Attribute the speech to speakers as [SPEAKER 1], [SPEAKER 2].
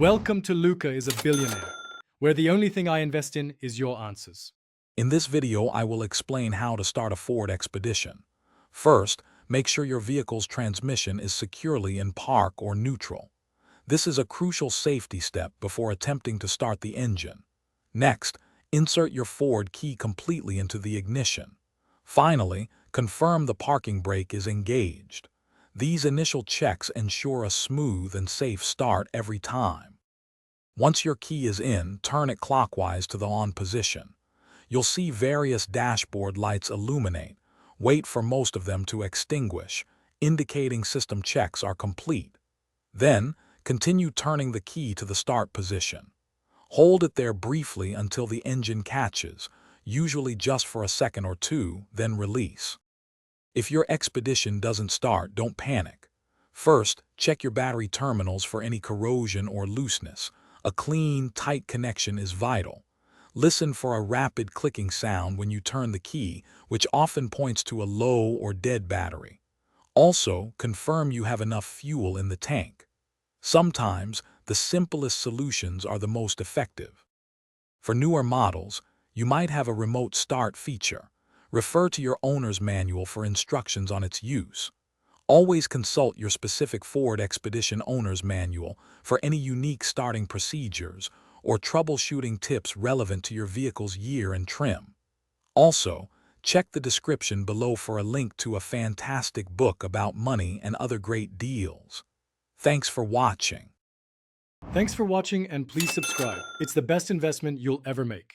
[SPEAKER 1] Welcome to Luca is a Billionaire, where the only thing I invest in is your answers.
[SPEAKER 2] In this video, I will explain how to start a Ford Expedition. First, make sure your vehicle's transmission is securely in park or neutral. This is a crucial safety step before attempting to start the engine. Next, insert your Ford key completely into the ignition. Finally, confirm the parking brake is engaged. These initial checks ensure a smooth and safe start every time. Once your key is in, turn it clockwise to the on position. You'll see various dashboard lights illuminate. Wait for most of them to extinguish, indicating system checks are complete. Then, continue turning the key to the start position. Hold it there briefly until the engine catches, usually just for a second or two, then release. If your Expedition doesn't start, don't panic. First, check your battery terminals for any corrosion or looseness. A clean, tight connection is vital. Listen for a rapid clicking sound when you turn the key, which often points to a low or dead battery. Also, confirm you have enough fuel in the tank. Sometimes, the simplest solutions are the most effective. For newer models, you might have a remote start feature. Refer to your owner's manual for instructions on its use. Always consult your specific Ford Expedition owner's manual for any unique starting procedures or troubleshooting tips relevant to your vehicle's year and trim. Also, check the description below for a link to a fantastic book about money and other great deals. Thanks for watching.
[SPEAKER 1] Thanks for watching and please subscribe. It's the best investment you'll ever make.